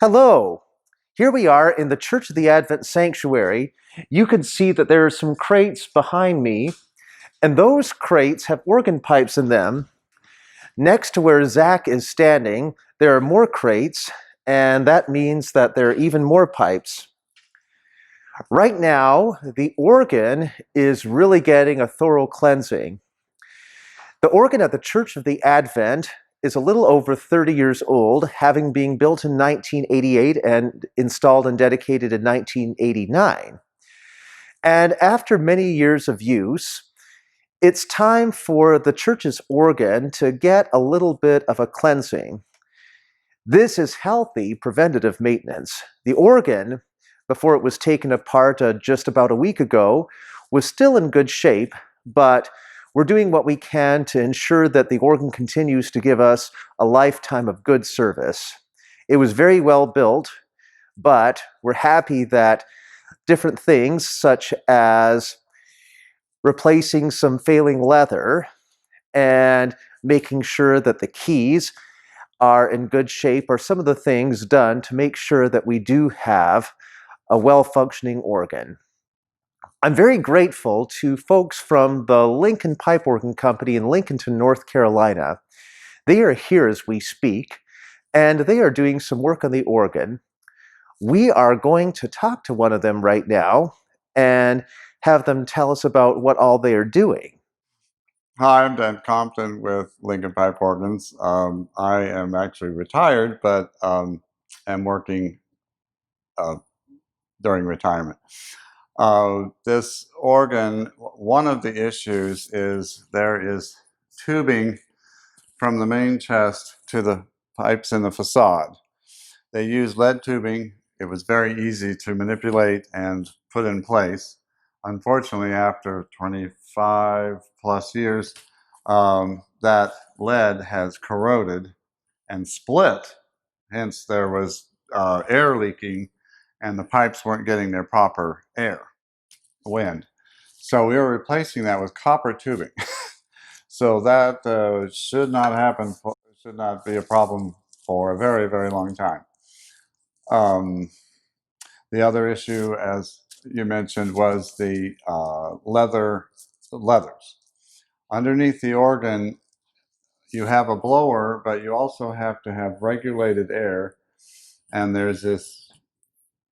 Hello. Here we are in the Church of the Advent Sanctuary. You can see that there are some crates behind me, and those crates have organ pipes in them. Next to where Zach is standing, there are more crates, and that means that there are even more pipes. Right now, the organ is really getting a thorough cleansing. The organ at the Church of the Advent is a little over 30 years old, having been built in 1988 and installed and dedicated in 1989. And after many years of use, it's time for the church's organ to get a little bit of a cleansing. This is healthy preventative maintenance. The organ, before it was taken apart just about a week ago, was still in good shape, but we're doing what we can to ensure that the organ continues to give us a lifetime of good service. It was very well built, but we're happy that different things such as replacing some failing leather and making sure that the keys are in good shape are some of the things done to make sure that we do have a well-functioning organ. I'm very grateful to folks from the Lincoln Pipe Organ Company in Lincolnton, North Carolina. They are here as we speak, and they are doing some work on the organ. We are going to talk to one of them right now and have them tell us about what all they are doing. Hi, I'm Dan Compton with Lincoln Pipe Organs. I am actually retired, but am working uh, during retirement. This organ, one of the issues is there is tubing from the main chest to the pipes in the facade. They use lead tubing. It was very easy to manipulate and put in place. Unfortunately, after 25 plus years, that lead has corroded and split. Hence, there was air leaking, and the pipes weren't getting their proper air, wind. So we were replacing that with copper tubing. So that should not happen, should not be a problem for a very, very long time. Um, the other issue, as you mentioned, was the leathers. Underneath the organ, you have a blower, but you also have to have regulated air. And there's this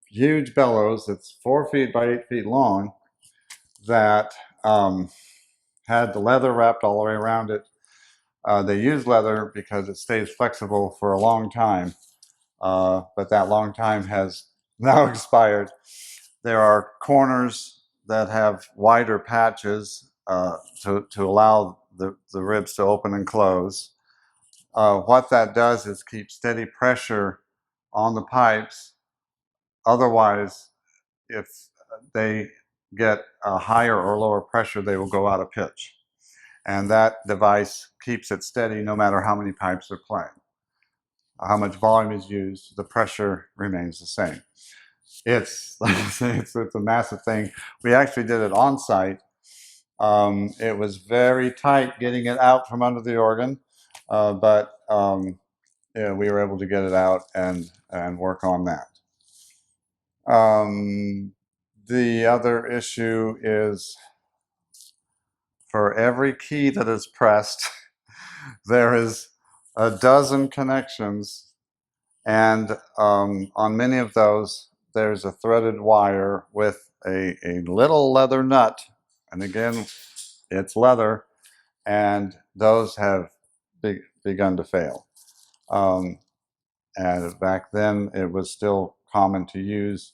huge bellows that's 4 feet by 8 feet long that had the leather wrapped all the way around it. They use leather because it stays flexible for a long time, but that long time has now expired. There are corners that have wider patches to allow the ribs to open and close. What that does is keep steady pressure on the pipes. Otherwise, if they get a higher or lower pressure, they will go out of pitch. And that device keeps it steady no matter how many pipes are playing. How much volume is used, the pressure remains the same. It's, it's a massive thing. We actually did it on site. It was very tight getting it out from under the organ, but yeah, we were able to get it out and work on that. The other issue is for every key that is pressed, there is a dozen connections, and on many of those, there's a threaded wire with a little leather nut, and again, it's leather, and those have begun to fail. And back then, it was still common to use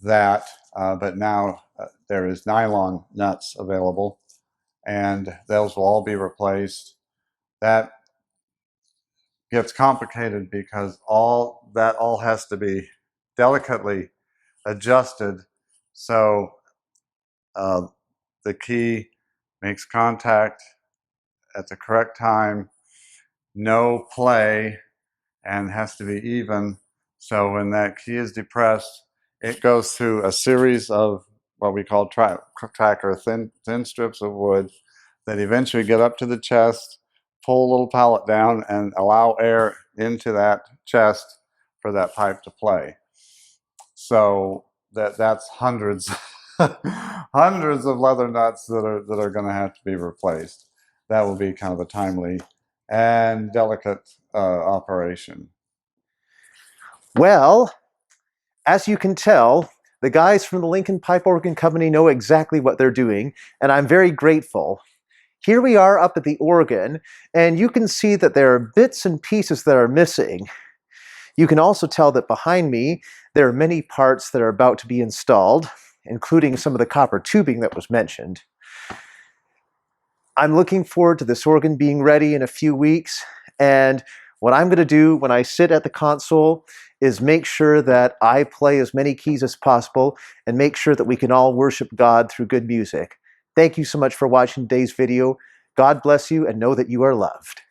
that, but now there is nylon nuts available, and those will all be replaced. That gets complicated because all has to be delicately adjusted so the key makes contact at the correct time, no play, and has to be even. So when that key is depressed, it goes through a series of what we call tracker, thin strips of wood that eventually get up to the chest, pull a little pallet down, and allow air into that chest for that pipe to play. So that's hundreds, hundreds of leather nuts that are going to have to be replaced. That will be kind of a timely and delicate operation. Well, as you can tell, the guys from the Lincoln Pipe Organ Company know exactly what they're doing, and I'm very grateful. Here we are up at the organ, and you can see that there are bits and pieces that are missing. You can also tell that behind me, there are many parts that are about to be installed, including some of the copper tubing that was mentioned. I'm looking forward to this organ being ready in a few weeks, and what I'm going to do when I sit at the console is make sure that I play as many keys as possible and make sure that we can all worship God through good music. Thank you so much for watching today's video. God bless you and know that you are loved.